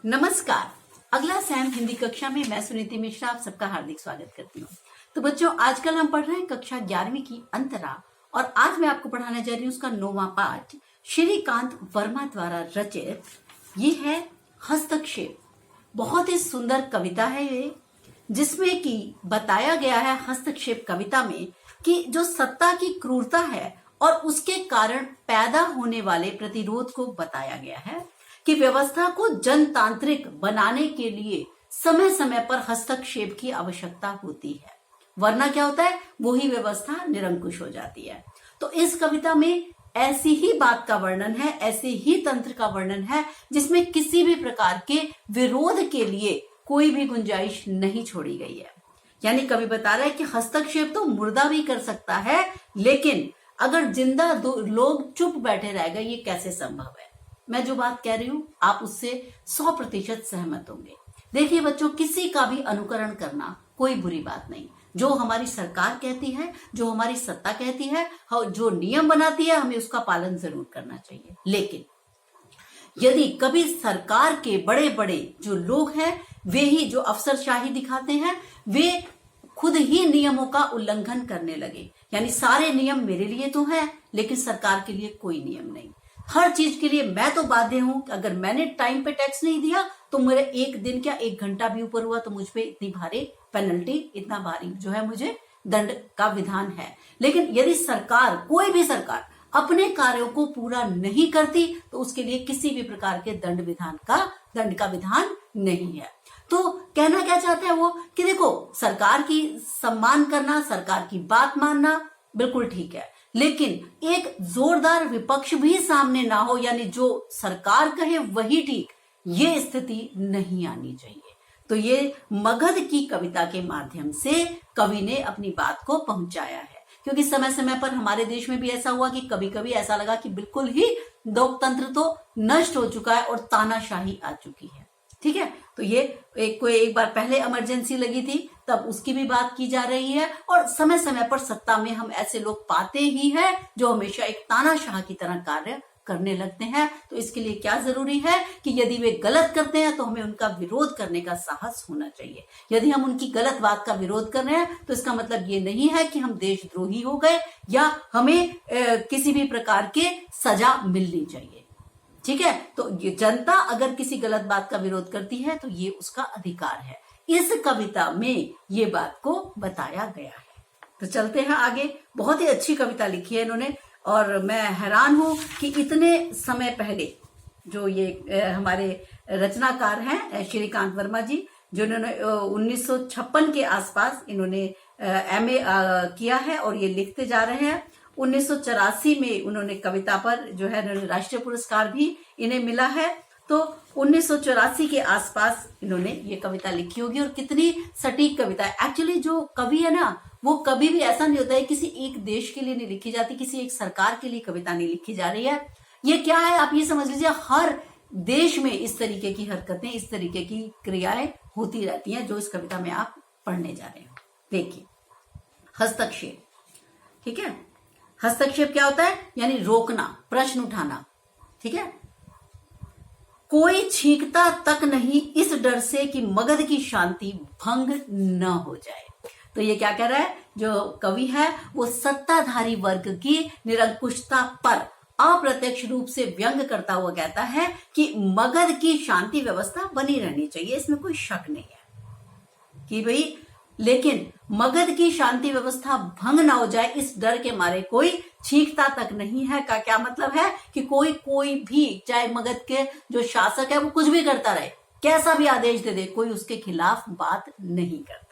नमस्कार। अगला सैम हिंदी कक्षा में मैं सुनीति मिश्रा आप सबका हार्दिक स्वागत करती हूँ। तो बच्चों, आजकल हम पढ़ रहे हैं कक्षा 11वीं की अंतरा और आज मैं आपको पढ़ाने जा रही हूँ उसका 9वां पाठ श्रीकांत वर्मा द्वारा रचित। ये है हस्तक्षेप। बहुत ही सुंदर कविता है ये, जिसमें कि बताया गया है हस्तक्षेप कविता में कि जो सत्ता की क्रूरता है और उसके कारण पैदा होने वाले प्रतिरोध को बताया गया है कि व्यवस्था को जनतांत्रिक बनाने के लिए समय समय पर हस्तक्षेप की आवश्यकता होती है, वरना क्या होता है, वही व्यवस्था निरंकुश हो जाती है। तो इस कविता में ऐसी ही बात का वर्णन है, ऐसे ही तंत्र का वर्णन है जिसमें किसी भी प्रकार के विरोध के लिए कोई भी गुंजाइश नहीं छोड़ी गई है। यानी कवि बता रहा है कि हस्तक्षेप तो मुर्दा भी कर सकता है, लेकिन अगर जिंदा लोग चुप बैठे रह गए, ये कैसे संभव है। मैं जो बात कह रही हूं आप उससे 100% सहमत होंगे। देखिए बच्चों, किसी का भी अनुकरण करना कोई बुरी बात नहीं। जो हमारी सरकार कहती है, जो हमारी सत्ता कहती है, जो नियम बनाती है, हमें उसका पालन जरूर करना चाहिए। लेकिन यदि कभी सरकार के बड़े बड़े जो लोग हैं, वे ही जो अफसरशाही दिखाते हैं, वे खुद ही नियमों का उल्लंघन करने लगे, यानी सारे नियम मेरे लिए तो है लेकिन सरकार के लिए कोई नियम नहीं। हर चीज के लिए मैं तो बाध्य हूं कि अगर मैंने टाइम पे टैक्स नहीं दिया तो मेरे एक दिन क्या 1 घंटा भी ऊपर हुआ तो मुझ पे इतनी भारी पेनल्टी, इतना भारी जो है मुझे दंड का विधान है। लेकिन यदि सरकार, कोई भी सरकार अपने कार्यों को पूरा नहीं करती तो उसके लिए किसी भी प्रकार के दंड का विधान नहीं है। तो कहना क्या चाहते हैं वो कि देखो, सरकार की सम्मान करना, सरकार की बात मानना बिल्कुल ठीक है, लेकिन एक जोरदार विपक्ष भी सामने ना हो, यानी जो सरकार कहे वही ठीक, ये स्थिति नहीं आनी चाहिए। तो ये मगध की कविता के माध्यम से कवि ने अपनी बात को पहुंचाया है, क्योंकि समय समय पर हमारे देश में भी ऐसा हुआ कि कभी कभी ऐसा लगा कि बिल्कुल ही लोकतंत्र तो नष्ट हो चुका है और तानाशाही आ चुकी है। ठीक है, तो ये एक बार पहले इमरजेंसी लगी थी, तब उसकी भी बात की जा रही है और समय समय पर सत्ता में हम ऐसे लोग पाते ही हैं जो हमेशा एक तानाशाह की तरह कार्य करने लगते हैं। तो इसके लिए क्या जरूरी है कि यदि वे गलत करते हैं तो हमें उनका विरोध करने का साहस होना चाहिए। यदि हम उनकी गलत बात का विरोध कर रहे हैं तो इसका मतलब ये नहीं है कि हम देशद्रोही हो गए या हमें किसी भी प्रकार के सजा मिलनी चाहिए। ठीक है, तो ये जनता अगर किसी गलत बात का विरोध करती है तो ये उसका अधिकार है। इस कविता में ये बात को बताया गया है। तो चलते हैं आगे। बहुत ही अच्छी कविता लिखी है इन्होंने और मैं हैरान हूं कि इतने समय पहले जो ये हमारे रचनाकार हैं श्रीकांत वर्मा जी, जिन्होंने 1956 के आसपास इन्होंने MA किया है और ये लिखते जा रहे हैं। 1984 में उन्होंने कविता पर जो है राष्ट्रीय पुरस्कार भी इन्हें मिला है। तो 1984 के आसपास इन्होंने ये कविता लिखी होगी और कितनी सटीक कविता है। एक्चुअली जो कवि है ना, वो कभी भी ऐसा नहीं होता है, किसी एक देश के लिए नहीं लिखी जाती, किसी एक सरकार के लिए कविता नहीं लिखी जा रही है। ये क्या है, आप ये समझ लीजिए, हर देश में इस तरीके की हरकतें, इस तरीके की क्रियाएं होती रहती हैं जो इस कविता में आप पढ़ने जा रहे हो। देखिए, हस्तक्षेप। ठीक है, हस्तक्षेप क्या होता है, यानी रोकना, प्रश्न उठाना। ठीक है, कोई छींकता तक नहीं इस डर से कि मगध की शांति भंग न हो जाए। तो ये क्या कह रहा है, जो कवि है वो सत्ताधारी वर्ग की निरंकुशता पर अप्रत्यक्ष रूप से व्यंग करता हुआ कहता है कि मगध की शांति व्यवस्था बनी रहनी चाहिए, इसमें कोई शक नहीं है कि भाई, लेकिन मगध की शांति व्यवस्था भंग ना हो जाए इस डर के मारे कोई छींकता तक नहीं है। का क्या मतलब है कि कोई भी, चाहे मगध के जो शासक है वो कुछ भी करता रहे, कैसा भी आदेश दे दे, कोई उसके खिलाफ बात नहीं करता।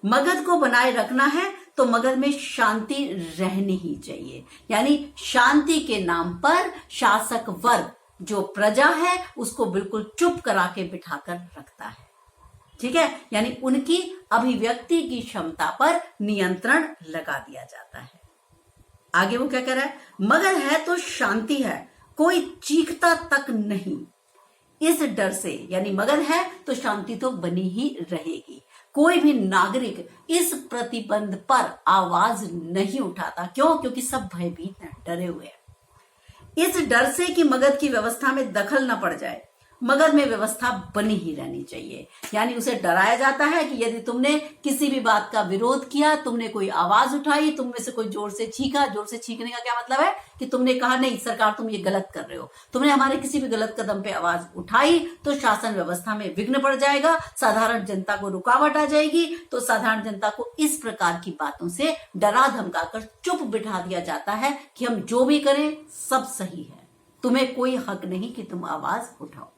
मगध को बनाए रखना है तो मगध में शांति रहनी ही चाहिए, यानी शांति के नाम पर शासक वर्ग जो प्रजा है उसको बिल्कुल चुप करा के बिठाकर रखता है। ठीक है, यानी उनकी अभिव्यक्ति की क्षमता पर नियंत्रण लगा दिया जाता है। आगे वो क्या कह रहा है, मगध है तो शांति है, कोई चीखता तक नहीं इस डर से, यानी मगध है तो शांति तो बनी ही रहेगी। कोई भी नागरिक इस प्रतिबंध पर आवाज नहीं उठाता। क्यों? क्योंकि सब भयभीत हैं, डरे हुए हैं। इस डर से कि मगध की व्यवस्था में दखल न पड़ जाए, मगध में व्यवस्था बनी ही रहनी चाहिए। यानी उसे डराया जाता है कि यदि तुमने किसी भी बात का विरोध किया, तुमने कोई आवाज उठाई, तुम में से कोई जोर से छींका, जोर से छींकने का क्या मतलब है कि तुमने कहा नहीं सरकार तुम ये गलत कर रहे हो, तुमने हमारे किसी भी गलत कदम पे आवाज उठाई तो शासन व्यवस्था में विघ्न पड़ जाएगा, साधारण जनता को रुकावट आ जाएगी। तो साधारण जनता को इस प्रकार की बातों से डरा धमकाकर चुप बिठा दिया जाता है कि हम जो भी करें सब सही है, तुम्हें कोई हक नहीं कि तुम आवाज उठाओ।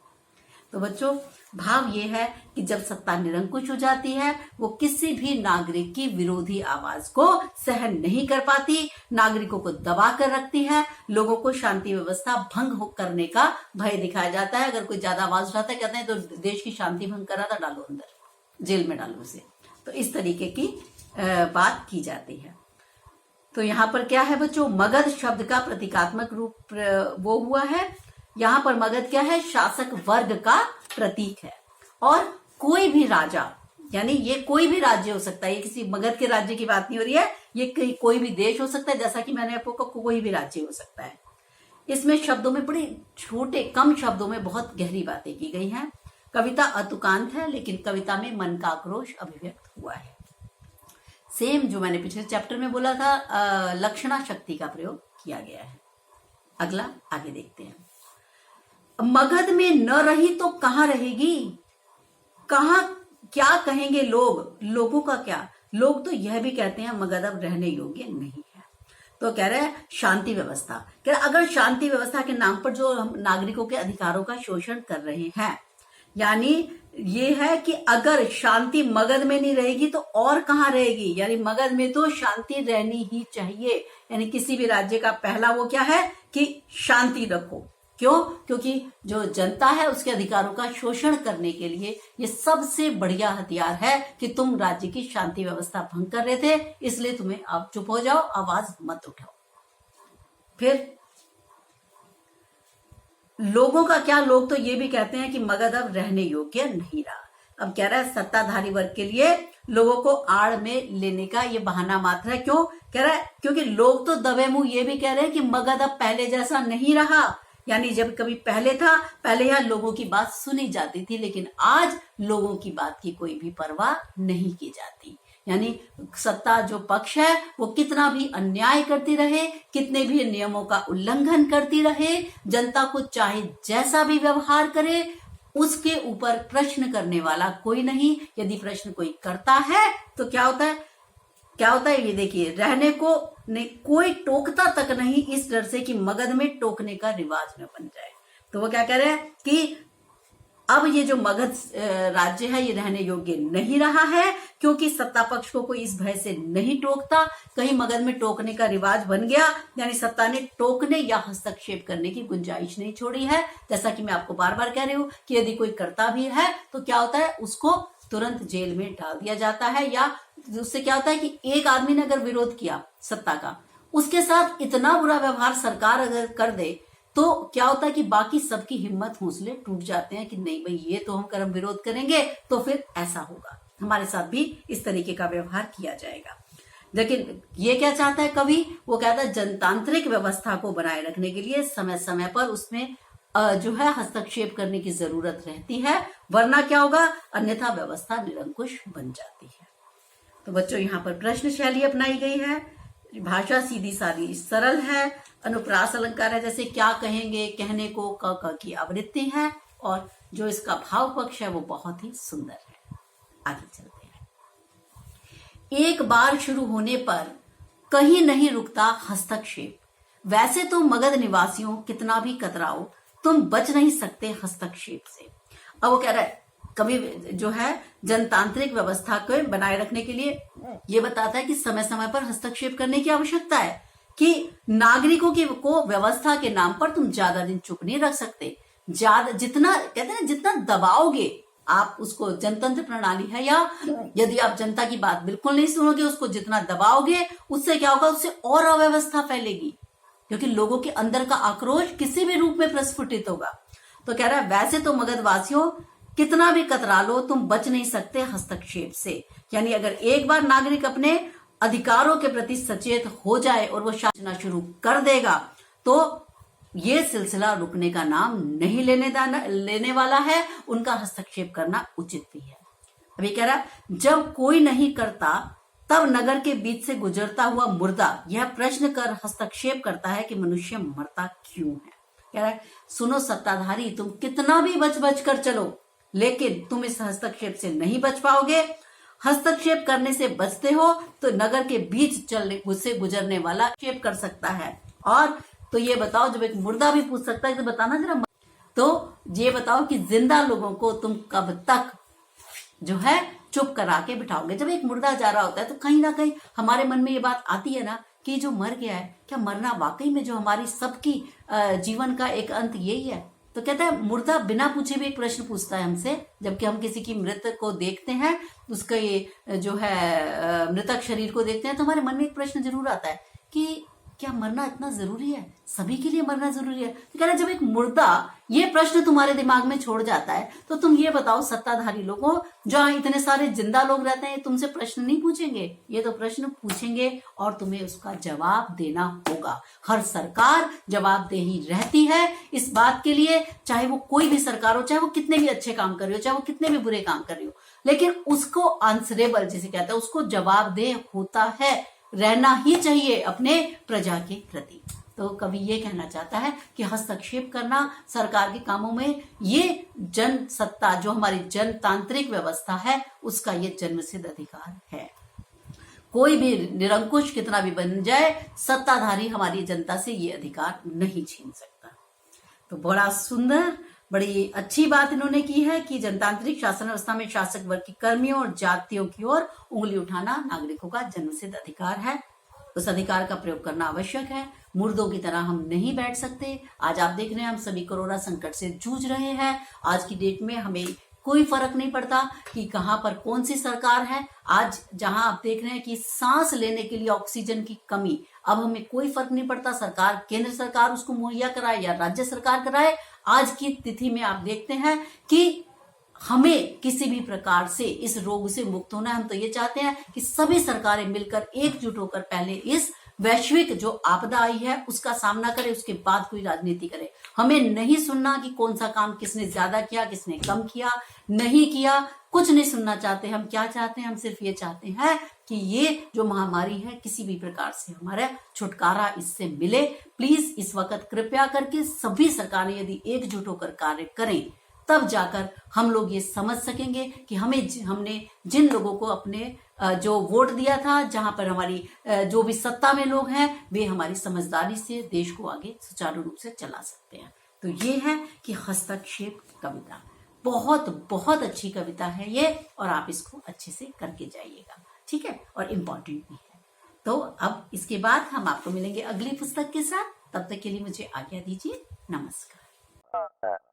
तो बच्चों भाव ये है कि जब सत्ता निरंकुश हो जाती है, वो किसी भी नागरिक की विरोधी आवाज को सहन नहीं कर पाती, नागरिकों को दबा कर रखती है, लोगों को शांति व्यवस्था भंग करने का भय दिखाया जाता है। अगर कोई ज्यादा आवाज उठाता है कहते हैं तो देश की शांति भंग करा था, डालो अंदर, जेल में डालो उसे। तो इस तरीके की बात की जाती है। तो यहाँ पर क्या है बच्चों, मगध शब्द का प्रतीकात्मक रूप वो हुआ है। यहाँ पर मगध क्या है, शासक वर्ग का प्रतीक है। और कोई भी राजा, यानी ये कोई भी राज्य हो सकता है, ये किसी मगध के राज्य की बात नहीं हो रही है, ये कोई भी देश हो सकता है, जैसा कि मैंने आपको कहा कोई भी राज्य हो सकता है। इसमें शब्दों में बड़े छोटे कम शब्दों में बहुत गहरी बातें की गई हैं। कविता अतुकांत है, लेकिन कविता में मन का आक्रोश अभिव्यक्त हुआ है। सेम जो मैंने पिछले चैप्टर में बोला था, लक्षणा शक्ति का प्रयोग किया गया है। अगला आगे देखते हैं। मगध में न रही तो कहां रहेगी, कहां क्या कहेंगे लोग, लोगों का क्या, लोग तो यह भी कहते हैं मगध अब रहने योग्य नहीं है। तो कह रहे हैं शांति व्यवस्था, कह रहे अगर शांति व्यवस्था के नाम पर जो हम नागरिकों के अधिकारों का शोषण कर रहे हैं, यानी ये है कि अगर शांति मगध में नहीं रहेगी तो और कहां रहेगी, यानी मगध में तो शांति रहनी ही चाहिए। यानी किसी भी राज्य का पहला वो क्या है कि शांति रखो। क्यों? क्योंकि जो जनता है उसके अधिकारों का शोषण करने के लिए ये सबसे बढ़िया हथियार है कि तुम राज्य की शांति व्यवस्था भंग कर रहे थे, इसलिए तुम्हें अब चुप हो जाओ, आवाज मत उठाओ। फिर लोगों का क्या, लोग तो ये भी कहते हैं कि मगध अब रहने योग्य नहीं रहा। अब कह रहा है सत्ताधारी वर्ग के लिए लोगों को आड़ में लेने का ये बहाना मात्र है। क्यों कह रहा है? क्योंकि लोग तो दबे मुंह ये भी कह रहे हैं कि मगध अब पहले जैसा नहीं रहा। यानी जब कभी पहले था, पहले यहाँ लोगों की बात सुनी जाती थी, लेकिन आज लोगों की बात की कोई भी परवाह नहीं की जाती। यानी सत्ता जो पक्ष है वो कितना भी अन्याय करती रहे, कितने भी नियमों का उल्लंघन करती रहे, जनता को चाहे जैसा भी व्यवहार करे, उसके ऊपर प्रश्न करने वाला कोई नहीं। यदि प्रश्न कोई करता है तो क्या होता है, ये देखिए, रहने को नहीं कोई टोकता तक नहीं, इस डर से कि मगध में टोकने का रिवाज न बन जाए। तो वो क्या कह रहे हैं कि अब ये जो मगध राज्य है ये रहने योग्य नहीं रहा है, क्योंकि सत्ता पक्ष को कोई इस भय से नहीं टोकता। कहीं मगध में टोकने का रिवाज बन गया, यानी सत्ता ने टोकने या हस्तक्षेप करने की गुंजाइश नहीं छोड़ी है। जैसा कि मैं आपको बार बार कह रही हूं कि यदि कोई करता भी है तो क्या होता है, उसको तुरंत जेल में डाल दिया जाता है। या उससे क्या होता है कि एक आदमी ने अगर विरोध किया सत्ता का, उसके साथ इतना बुरा व्यवहार सरकार अगर कर दे तो क्या होता है कि बाकी सबकी हिम्मत हौसले टूट जाते हैं कि नहीं भाई ये तो हम कर्म विरोध करेंगे तो फिर ऐसा होगा, हमारे साथ भी इस तरीके का व्यवहार किया जाएगा। लेकिन ये क्या चाहता है कवि, वो कहता है जनतांत्रिक व्यवस्था को बनाए रखने के लिए समय समय पर उसमें जो है हस्तक्षेप करने की जरूरत रहती है, वरना क्या होगा, अन्यथा व्यवस्था निरंकुश बन जाती है। तो बच्चों यहाँ पर प्रश्न शैली अपनाई गई है, भाषा सीधी सादी सरल है, अनुप्रास अलंकार है, जैसे क्या कहेंगे, कहने को क की आवृत्ति है, और जो इसका भाव पक्ष है वो बहुत ही सुंदर है। आगे चलते हैं। एक बार शुरू होने पर कहीं नहीं रुकता हस्तक्षेप, वैसे तो मगध निवासियों कितना भी कतराओ तुम बच नहीं सकते हस्तक्षेप से। अब वो कह रहा है कभी जो है जनतांत्रिक व्यवस्था को बनाए रखने के लिए ये बताता है कि समय समय पर हस्तक्षेप करने की आवश्यकता है, कि नागरिकों की को व्यवस्था के नाम पर तुम ज्यादा दिन चुप नहीं रख सकते। ज्यादा जितना कहते हैं जितना दबाओगे आप उसको, जनतंत्र प्रणाली है, या यदि आप जनता की बात बिल्कुल नहीं सुनोगे, उसको जितना दबाओगे उससे क्या होगा, उससे और अव्यवस्था फैलेगी, क्योंकि लोगों के अंदर का आक्रोश किसी भी रूप में प्रस्फुटित होगा। तो कह रहा है वैसे तो मगध वासियों कितना भी कतरा लो तुम बच नहीं सकते हस्तक्षेप से। यानी अगर एक बार नागरिक अपने अधिकारों के प्रति सचेत हो जाए और वो शासना शुरू कर देगा तो ये सिलसिला रुकने का नाम नहीं लेने वाला है। उनका हस्तक्षेप करना उचित भी है। अभी कह रहा, जब कोई नहीं करता तब नगर के बीच से गुजरता हुआ मुर्दा यह प्रश्न कर हस्तक्षेप करता है कि मनुष्य मरता क्यों है। कह रहा है, सुनो सत्ताधारी, तुम कितना भी बच कर चलो, लेकिन तुम इस हस्तक्षेप से नहीं बच पाओगे। हस्तक्षेप करने से बचते हो तो नगर के बीच चलने से गुजरने वाला हस्तक्षेप कर सकता है। और तो ये बताओ, जब एक मुर्दा भी पूछ सकता है तो बताना जरा, तो ये बताओ कि जिंदा लोगों को तुम कब तक जो है चुप करा के बिठाओगे। जब एक मुर्दा जा रहा होता है तो कहीं ना कहीं हमारे मन में ये बात आती है ना कि जो मर गया है, क्या मरना वाकई में जो हमारी सबकी जीवन का एक अंत यही है। तो कहता है, मुर्दा बिना पूछे भी एक प्रश्न पूछता है हमसे। जबकि हम किसी की मृत को देखते हैं, उसका ये जो है मृतक शरीर को देखते हैं, तो हमारे मन में एक प्रश्न जरूर आता है कि क्या मरना इतना जरूरी है, सभी के लिए मरना जरूरी है। तो कह रहे, जब एक मुर्दा ये प्रश्न तुम्हारे दिमाग में छोड़ जाता है तो तुम ये बताओ सत्ताधारी लोगों, जहां इतने सारे जिंदा लोग रहते हैं, तुमसे प्रश्न नहीं पूछेंगे? ये तो प्रश्न पूछेंगे और तुम्हें उसका जवाब देना होगा। हर सरकार जवाबदेही रहती है इस बात के लिए, चाहे वो कोई भी सरकार हो, चाहे वो कितने भी अच्छे काम कर रही हो, चाहे वो कितने भी बुरे काम कर रही हो, लेकिन उसको आंसरेबल जिसे कहते हैं, उसको जवाबदेह होता है, रहना ही चाहिए अपने प्रजा के प्रति। तो कवि ये कहना चाहता है कि हस्तक्षेप करना सरकार के कामों में, ये जन सत्ता जो हमारी जनतांत्रिक व्यवस्था है, उसका ये जन्मसिद्ध अधिकार है। कोई भी निरंकुश कितना भी बन जाए, सत्ताधारी हमारी जनता से ये अधिकार नहीं छीन सकता। तो बड़ा सुंदर, बड़ी अच्छी बात इन्होंने की है कि जनतांत्रिक शासन व्यवस्था में शासक वर्ग के कर्मियों और जातियों की ओर उंगली उठाना नागरिकों का जन्मसिद्ध अधिकार है। उस अधिकार का प्रयोग करना आवश्यक है। मुर्दों की तरह हम नहीं बैठ सकते। आज आप देख रहे हैं, हम सभी कोरोना संकट से जूझ रहे हैं। आज की डेट में हमें कोई फर्क नहीं पड़ता कि कहां पर कौन सी सरकार है। आज जहां आप देख रहे हैं कि सांस लेने के लिए ऑक्सीजन की कमी, अब हमें कोई फर्क नहीं पड़ता सरकार, केंद्र सरकार उसको मुहैया कराए या राज्य सरकार कराए। आज की तिथि में आप देखते हैं कि हमें किसी भी प्रकार से इस रोग से मुक्त होना है। हम तो ये चाहते हैं कि सभी सरकारें मिलकर एकजुट होकर पहले इस वैश्विक जो आपदा आई है उसका सामना करे, उसके बाद कोई राजनीति करे। हमें नहीं सुनना कि कौन सा काम किसने ज्यादा किया, किसने कम किया, नहीं किया, कुछ नहीं सुनना चाहते। हम क्या चाहते हैं? हम सिर्फ ये चाहते हैं कि ये जो महामारी है किसी भी प्रकार से हमारा छुटकारा इससे मिले। प्लीज इस वक्त कृपया करके सभी सरकारें यदि एकजुट होकर कार्य करें, तब जाकर हम लोग ये समझ सकेंगे कि हमने जिन लोगों को अपने जो वोट दिया था, जहां पर हमारी जो भी सत्ता में लोग हैं, वे हमारी समझदारी से देश को आगे सुचारू रूप से चला सकते हैं। तो ये है कि हस्तक्षेप कविता बहुत बहुत अच्छी कविता है ये, और आप इसको अच्छे से करके जाइएगा, ठीक है, और इम्पोर्टेंट भी है। तो अब इसके बाद हम आपको मिलेंगे अगली पुस्तक के साथ। तब तक के लिए मुझे आज्ञा दीजिए। नमस्कार।